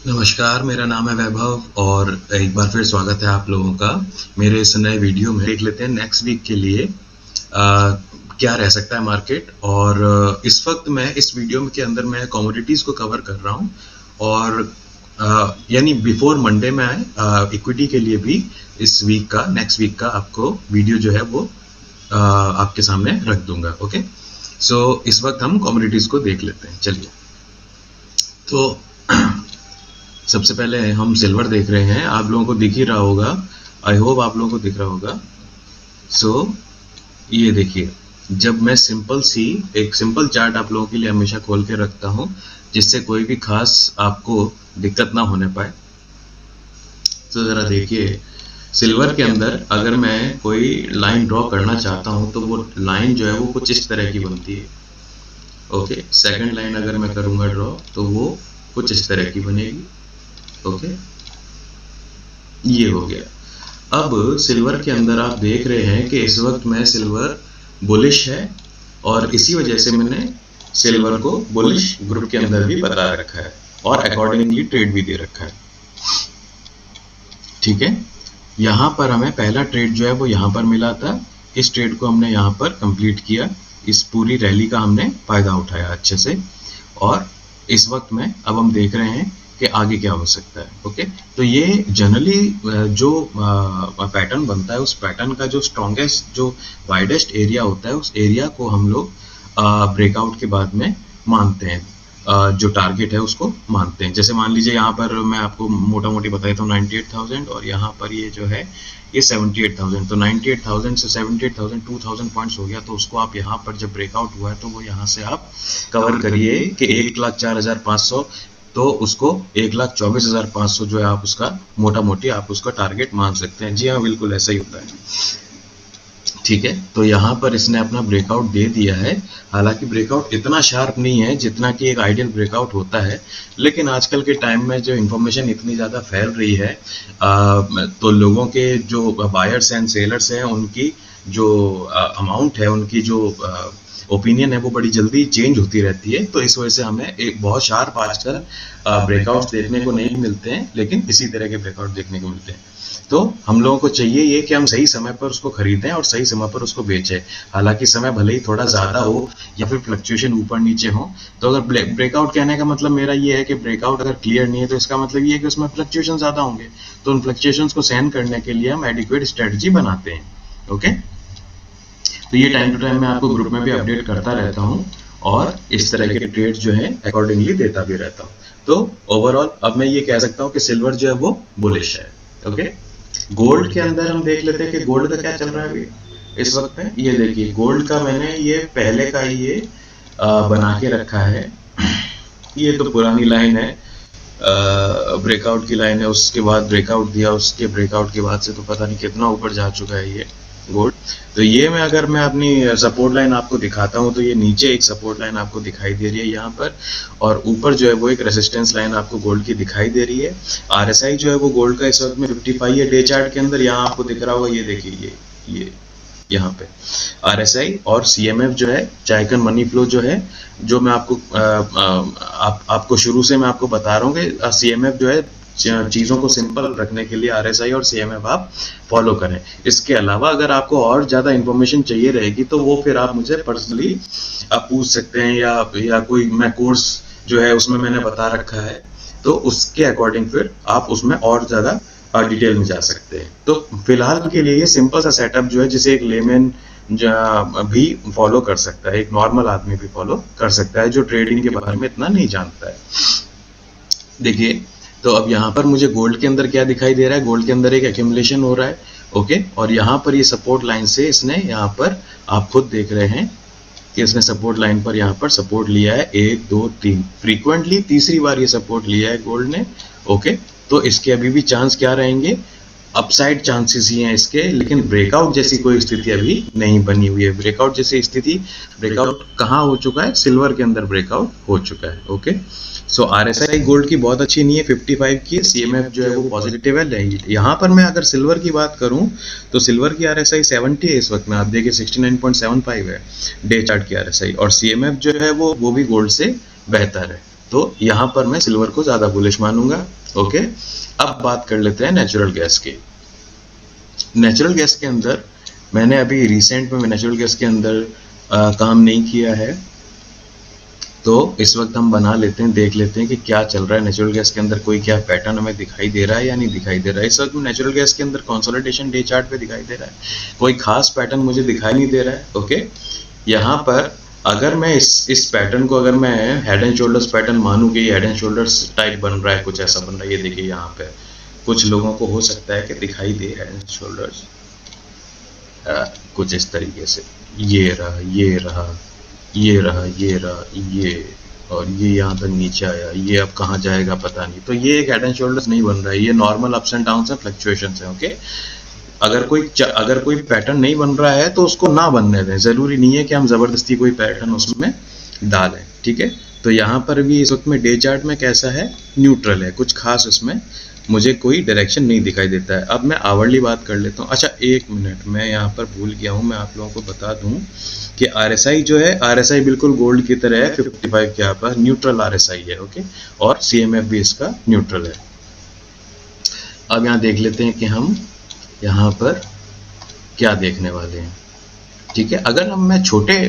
नमस्कार, मेरा नाम है वैभव और एक बार फिर स्वागत है आप लोगों का मेरे इस नए वीडियो में। देख लेते हैं नेक्स्ट वीक के लिए क्या रह सकता है मार्केट। और इस वक्त मैं इस वीडियो के अंदर मैं कमोडिटीज़ को कवर कर रहा हूं और यानी बिफोर मंडे में इक्विटी के लिए भी इस वीक का नेक्स्ट वीक का आपको वीडियो जो है वो आपके सामने रख दूंगा। ओके, सो इस वक्त हम कमोडिटीज़ को देख लेते हैं। चलिए, तो सबसे पहले हम सिल्वर देख रहे हैं। आप लोगों को दिख ही रहा होगा, आई होप आप लोगों को दिख रहा होगा। सो ये देखिए, जब मैं एक सिंपल चार्ट आप लोगों के लिए हमेशा खोल के रखता हूं जिससे कोई भी खास आपको दिक्कत ना होने पाए। तो जरा देखिए, सिल्वर के अंदर अगर मैं कोई लाइन ड्रॉ करना चाहता हूं तो वो लाइन जो है वो कुछ इस तरह की बनती है। ओके, सेकंड लाइन अगर मैं करूंगा ड्रॉ तो वो कुछ इस तरह की बनेगी। ओके, ये हो गया। अब सिल्वर के अंदर आप देख रहे हैं कि इस वक्त में सिल्वर बुलिश है और इसी वजह से मैंने सिल्वर को बुलिश ग्रुप के अंदर भी बता रखा है और अकॉर्डिंगली ट्रेड भी दे रखा है। ठीक है, यहां पर हमें पहला ट्रेड जो है वो यहां पर मिला था। इस ट्रेड को हमने यहां पर कंप्लीट किया, इस पूरी रैली का हमने फायदा उठाया अच्छे से। और इस वक्त में अब हम देख रहे हैं कि आगे क्या हो सकता है। ओके, तो ये जनरली जो पैटर्न बनता है उस पैटर्न का जो स्ट्रॉन्गेस्ट जो वाइडेस्ट एरिया होता है उस एरिया को हम लोग ब्रेकआउट के बाद में मानते हैं, जो टारगेट है उसको मानते हैं। जैसे मान लीजिए यहाँ पर मैं आपको मोटा मोटी बता देता हूँ 98,000 और यहाँ पर ये जो है ये 78,000। तो 98,000 से 78,000 2,000 पॉइंट्स हो गया। तो उसको आप यहाँ पर जब ब्रेकआउट हुआ है तो वो यहाँ से आप कवर करिए कि 1,04,500, तो उसको 1,24,500 जो है आप उसका मोटा मोटी आप उसका टारगेट मान सकते हैं। जी हाँ, बिल्कुल ऐसा ही होता है। ठीक है, तो यहाँ पर इसने अपना ब्रेकआउट दे दिया है। हालांकि ब्रेकआउट इतना शार्प नहीं है जितना कि एक आइडियल ब्रेकआउट होता है, लेकिन आजकल के टाइम में जो इन्फॉर्मेशन इतनी ज़्यादा फैल रही है तो लोगों के जो बायर्स एंड सेलर्स हैं उनकी जो अमाउंट है, उनकी जो ओपिनियन है वो बड़ी जल्दी चेंज होती रहती है। तो इस वजह से हमें एक बहुत शार्प आजकल ब्रेकआउट्स देखने को नहीं मिलते हैं, लेकिन इसी तरह के ब्रेकआउट देखने को मिलते हैं। तो हम लोगों को चाहिए ये कि हम सही समय पर उसको खरीदें और सही समय पर उसको बेचें। हालांकि समय भले ही थोड़ा ज़्यादा हो या फिर फ्लक्चुएशन ऊपर नीचे हो, तो अगर ब्रेकआउट कहने का मतलब मेरा ये है कि ब्रेकआउट अगर क्लियर नहीं है तो इसका मतलब ये है कि उसमें फ्लक्चुएशन ज़्यादा होंगे। तो उन फ्लक्चुएशंस को सहन करने के लिए हम एडिक्वेट स्ट्रेटजी बनाते हैं। ओके, तो ये टाइम टू टाइम मैं आपको ग्रुप में भी अपडेट करता रहता हूँ और इस तरह के ट्रेड्स जो है अकॉर्डिंगली देता भी रहता हूँ। तो ओवरऑल अब मैं ये कह सकता हूँ कि सिल्वर जो है वो बुलिश है। ओके, गोल्ड के अंदर हम देख लेते हैं कि गोल्ड का क्या चल रहा है अभी इस वक्त में। ये देखिए, गोल्ड का मैंने ये पहले का ये बना के रखा है। ये तो पुरानी लाइन है, ब्रेकआउट की लाइन है। उसके बाद ब्रेकआउट दिया, उसके ब्रेकआउट के बाद से तो पता नहीं कितना ऊपर जा चुका है ये गोल्ड। तो ये मैं अगर मैं अपनी सपोर्ट लाइन आपको दिखाता हूँ तो ये नीचे एक सपोर्ट लाइन आपको दिखाई दे रही है यहाँ पर, और ऊपर जो है वो एक रेजिस्टेंस लाइन आपको गोल्ड की दिखाई दे रही है। आरएसआई जो है वो गोल्ड का इस वक्त में 55 है डे चार्ट के अंदर। यहाँ आपको दिख रहा होगा, ये देखिए, ये यहाँ पे आरएसआई और सीएमएफ जो है, चाइकन मनी फ्लो जो है, जो मैं आपको आपको शुरू से मैं आपको बता रहा हूँ कि सीएमएफ जो है चीज़ों को सिंपल रखने के लिए आरएसआई और सीएमएफ आप फॉलो करें। इसके अलावा अगर आपको और ज़्यादा इन्फॉर्मेशन चाहिए रहेगी तो वो फिर आप मुझे पर्सनली आप पूछ सकते हैं, या कोई मैं कोर्स जो है उसमें मैंने बता रखा है तो उसके अकॉर्डिंग फिर आप उसमें और ज़्यादा डिटेल में जा सकते हैं। तो फिलहाल के लिए ये सिंपल सा सेटअप जो है जिसे एक लेमैन भी फॉलो कर सकता है, एक नॉर्मल आदमी भी फॉलो कर सकता है जो ट्रेडिंग के बारे में इतना नहीं जानता है। देखिए, तो अब यहाँ पर मुझे गोल्ड के अंदर क्या दिखाई दे रहा है, गोल्ड के अंदर एक एक्यूमुलेशन हो रहा है। ओके, और यहाँ पर ये सपोर्ट लाइन से इसने यहाँ पर आप खुद देख रहे हैं कि इसने सपोर्ट लाइन पर यहाँ पर सपोर्ट लिया है 1 2 3, फ्रीक्वेंटली तीसरी बार ये सपोर्ट लिया है गोल्ड ने। ओके, तो इसके अभी भी चांस क्या रहेंगे, अपसाइड चांसेस ही हैं इसके, लेकिन ब्रेकआउट जैसी कोई स्थिति अभी नहीं बनी हुई है। ब्रेकआउट जैसी स्थिति, ब्रेकआउट कहाँ हो चुका है, सिल्वर के अंदर ब्रेकआउट हो चुका है। ओके, सो आरएसआई गोल्ड की बहुत अच्छी नहीं है 55 की, सीएमएफ जो है वो पॉजिटिव है। यहाँ पर मैं अगर सिल्वर की बात करूं तो सिल्वर की आरएसआई 70 है इस वक्त में, आप देखिए 69.75 है डे चार्ट की आरएसआई, और सीएमएफ जो है वो भी गोल्ड से बेहतर है। तो यहाँ पर मैं सिल्वर को ज़्यादा बुलिश मानूंगा। ओके, अब बात कर लेते हैं नेचुरल गैस की। नेचुरल गैस के अंदर मैंने अभी रिसेंट में नेचुरल गैस के अंदर काम नहीं किया है, तो इस वक्त हम बना लेते हैं, देख लेते हैं कि क्या चल रहा है नेचुरल गैस के अंदर, कोई क्या पैटर्न हमें दिखाई दे रहा है या नहीं दिखाई दे रहा है। इस वक्त नेचुरल गैस के अंदर कंसोलिडेशन डे चार्ट पे दिखाई दे रहा है, कोई खास पैटर्न मुझे दिखाई नहीं दे रहा है। ओके, यहाँ पर अगर मैं इस पैटर्न को अगर मैं हेड एंड शोल्डर्स पैटर्न मानूं कि हेड एंड शोल्डर्स टाइप बन रहा है, कुछ ऐसा बन रहा है, ये देखिए यहाँ पे कुछ लोगों को हो सकता है कि दिखाई दे हेड एंड शोल्डर्स कुछ इस तरीके से, ये रहा, ये रहा, ये रहा, ये रहा, ये, और ये यहाँ तक नीचे आया, ये अब कहाँ जाएगा पता नहीं। तो ये एक हेड एंड शोल्डर्स नहीं बन रहा है, ये नॉर्मल अप्स एंड डाउन्स हैं, फ्लक्चुएशंस हैं। ओके, अगर कोई पैटर्न नहीं बन रहा है तो उसको ना बनने दें, जरूरी नहीं है कि हम जबरदस्ती कोई पैटर्न उसमें डालें। ठीक है, तो यहाँ पर भी इस वक्त में डे चार्ट में कैसा है, न्यूट्रल है, कुछ खास उसमें मुझे कोई डायरेक्शन नहीं दिखाई देता है। अब मैं आवरली बात कर लेता हूँ। अच्छा, एक मिनट, मैं यहाँ पर भूल गया हूँ, मैं आप लोगों को बता दूँ कि RSI जो है, RSI बिल्कुल गोल्ड की तरह है, 55 के यहाँ पर न्यूट्रल RSI है। ओके, और CMF भी इसका न्यूट्रल है। अब यहाँ देख लेते हैं कि हम यहाँ पर क्या देखने वाले हैं। ठीक है, अगर मैं छोटे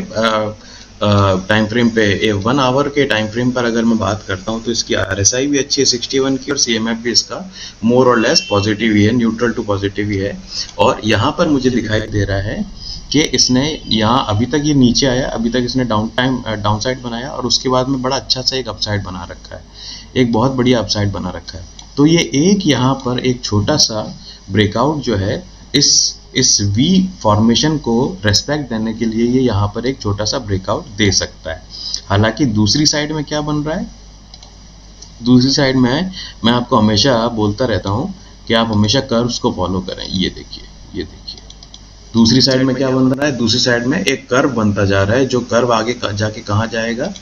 टाइम फ्रेम पे 1 आवर के टाइम फ्रेम पर अगर मैं बात करता हूँ तो इसकी RSI भी अच्छी है 61 की, और CMF भी इसका मोर और लेस पॉजिटिव ही है, न्यूट्रल टू पॉजिटिव ही है। और यहाँ पर मुझे दिखाई दे रहा है कि इसने यहाँ अभी तक ये नीचे आया, अभी तक इसने डाउन साइड बनाया, और उसके बाद में बड़ा अच्छा सा एक अपसाइड बना रखा है, एक बहुत बढ़िया अपसाइड बना रखा है। तो ये एक यहाँ पर एक छोटा सा ब्रेकआउट जो है, इस V फॉर्मेशन को रेस्पेक्ट देने के लिए ये यहाँ पर एक छोटा सा ब्रेकआउट दे सकता है। हालांकि दूसरी साइड में क्या बन रहा है, दूसरी साइड में मैं आपको हमेशा बोलता रहता हूँ कि आप हमेशा कर्व्स को फॉलो करें। ये देखिए, ये देखिए, दूसरी साइड में क्या बन रहा है, दूसरी साइड में एक कर्व बनता जा रहा है, जो कर्व आगे जाके कहाँ जाएगा,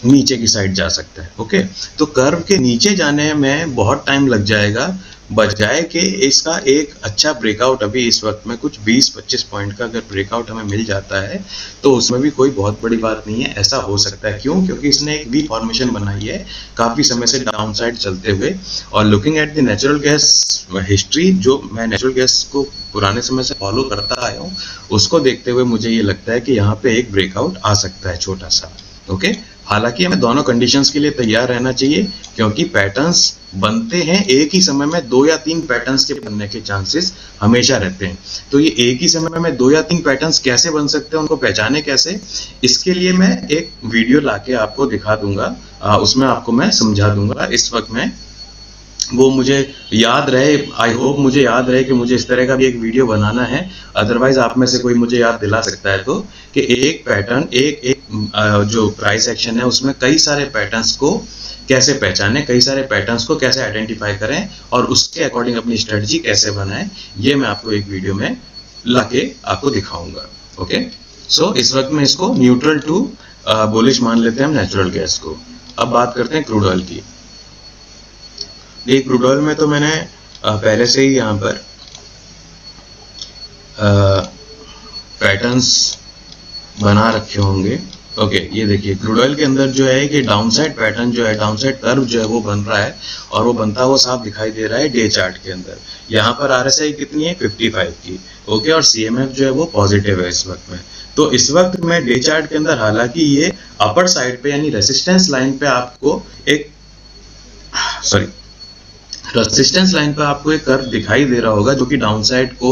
नीचे की साइड जा सकता है। ओके, तो कर्व के नीचे जाने में बहुत टाइम लग जाएगा, बजाय कि इसका एक अच्छा ब्रेकआउट अभी इस वक्त में कुछ 20-25 पॉइंट का अगर ब्रेकआउट हमें मिल जाता है तो उसमें भी कोई बहुत बड़ी बात नहीं है। ऐसा हो सकता है, क्यों? क्योंकि इसने एक V फॉर्मेशन बनाई है काफी समय से डाउन साइड चलते हुए। और looking at the natural gas history, जो मैं नेचुरल गैस को पुराने समय से फॉलो करता आया हूँ, उसको देखते हुए मुझे ये लगता है कि यहाँ पे एक ब्रेकआउट आ सकता है छोटा सा। ओके, हालांकि हमें दोनों कंडीशंस के लिए तैयार रहना चाहिए, क्योंकि पैटर्न्स बनते हैं एक ही समय में, 2 या 3 पैटर्न्स के बनने के चांसेस हमेशा रहते हैं। तो ये एक ही समय में 2 या 3 पैटर्न्स कैसे बन सकते हैं, उनको पहचाने कैसे, इसके लिए मैं एक वीडियो लाके आपको दिखा दूंगा, उसमें आपको मैं समझा दूंगा। इस वक्त में वो मुझे याद रहे, आई होप मुझे याद रहे कि मुझे इस तरह का भी एक वीडियो बनाना है। अदरवाइज आप में से कोई मुझे याद दिला सकता है तो, कि एक पैटर्न, एक जो प्राइस एक्शन है उसमें कई सारे पैटर्न्स को कैसे पहचाने, कई सारे पैटर्न्स को कैसे आइडेंटिफाई करें और उसके अकॉर्डिंग अपनी स्ट्रेटजी कैसे बनाएं, ये मैं आपको एक वीडियो में लाके आपको दिखाऊंगा। ओके, सो इस वक्त में इसको न्यूट्रल टू बुलिश मान लेते हैं हम नेचुरल गैस को। अब बात करते हैं क्रूड ऑयल की। क्रूड ऑयल में तो मैंने पहले से ही यहाँ पर पैटर्न्स बना रखे होंगे। ओके, ये देखिए क्रूड ऑयल के अंदर जो है कि डाउनसाइड पैटर्न जो है, डाउनसाइड कर्व जो है वो बन रहा है, और वो बनता हुआ साफ दिखाई दे रहा है डे चार्ट के अंदर। यहाँ पर RSI कितनी है, 55 की। ओके, और CMF जो है वो पॉजिटिव है इस वक्त में। तो इस वक्त में डे चार्ट के अंदर, हालांकि ये अपर साइड पे यानी रेसिस्टेंस लाइन पे आपको एक रेजिस्टेंस लाइन पर आपको एक कर्व दिखाई दे रहा होगा जो कि डाउनसाइड को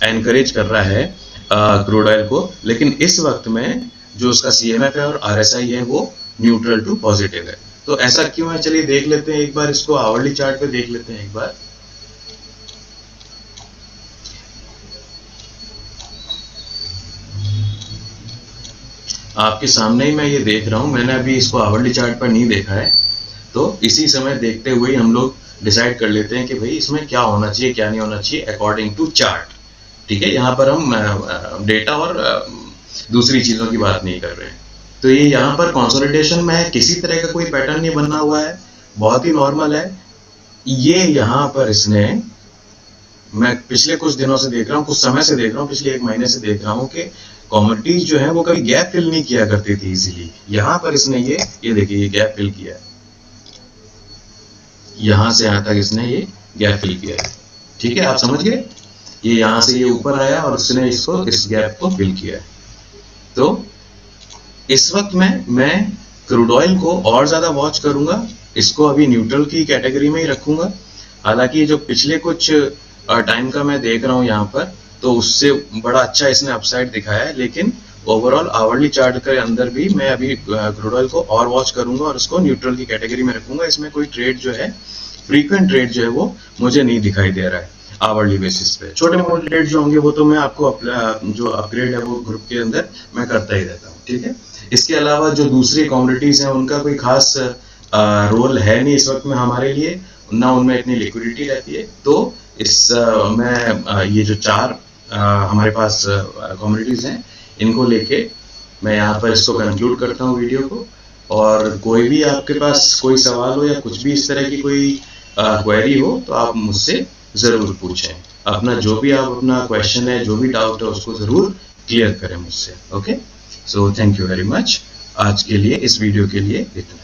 एनकरेज कर रहा है क्रूड ऑयल को, लेकिन इस वक्त में जो उसका CMF है और RSI है वो न्यूट्रल टू पॉजिटिव है। तो ऐसा क्यों है, चलिए देख लेते हैं एक बार, इसको आवरली चार्ट पे देख लेते हैं एक बार। आपके सामने ही मैं ये देख रहा हूं, मैंने अभी इसको आवरली चार्ट पर नहीं देखा है, तो इसी समय देखते हुए हम लोग डिसाइड कर लेते हैं कि भाई इसमें क्या होना चाहिए, क्या नहीं होना चाहिए अकॉर्डिंग टू चार्ट। ठीक है, यहाँ पर हम डेटा और दूसरी चीजों की बात नहीं कर रहे हैं। तो ये यहाँ पर कंसोलिडेशन में है, किसी तरह का कोई पैटर्न नहीं बना हुआ है, बहुत ही नॉर्मल है। ये यहाँ पर इसने, मैं पिछले कुछ दिनों से देख रहा हूँ, कुछ समय से देख रहा हूँ, पिछले 1 महीने से देख रहा हूँ कि कमोडिटीज जो है वो कभी गैप फिल नहीं किया करती थी इजीली। यहाँ पर इसने ये देखिए ये गैप फिल किया है, यहाँ से यहाँ तक इसने ये गैप फिल किया है। ठीक है, आप समझ गए, ये यहाँ से ये ऊपर आया और उसने इसको इस गैप को फिल किया है। तो इस वक्त मैं क्रूड ऑयल को और ज्यादा वॉच करूंगा, इसको अभी न्यूट्रल की कैटेगरी में ही रखूंगा। हालांकि जो पिछले कुछ टाइम का मैं देख रहा हूं यहाँ पर, तो उससे बड़ा अच्छा इसने अपसाइड दिखाया है, लेकिन ओवरऑल आवरली चार्ट के अंदर भी मैं अभी क्रूड ऑयल को और वॉच करूंगा और उसको न्यूट्रल की कैटेगरी में रखूंगा। इसमें कोई ट्रेड जो है, फ्रीक्वेंट ट्रेड जो है वो मुझे नहीं दिखाई दे रहा है आवरली बेसिस पे। छोटे मोटे ट्रेड जो होंगे वो तो मैं आपको जो अपग्रेड है वो ग्रुप के अंदर मैं करता ही रहता हूँ। ठीक है, इसके अलावा जो दूसरी कमोडिटीज हैं उनका कोई खास रोल है नहीं इस वक्त में हमारे लिए, ना उनमें इतनी लिक्विडिटी रहती है। तो मैं ये जो 4 हमारे पास कमोडिटीज हैं इनको लेके मैं यहाँ पर इसको कंक्लूड करता हूँ वीडियो को। और कोई भी आपके पास कोई सवाल हो या कुछ भी इस तरह की कोई क्वेरी हो तो आप मुझसे जरूर पूछें। अपना जो भी आप अपना क्वेश्चन है, जो भी डाउट है उसको जरूर क्लियर करें मुझसे। Okay, so thank you very much. आज के लिए इस वीडियो के लिए इतना।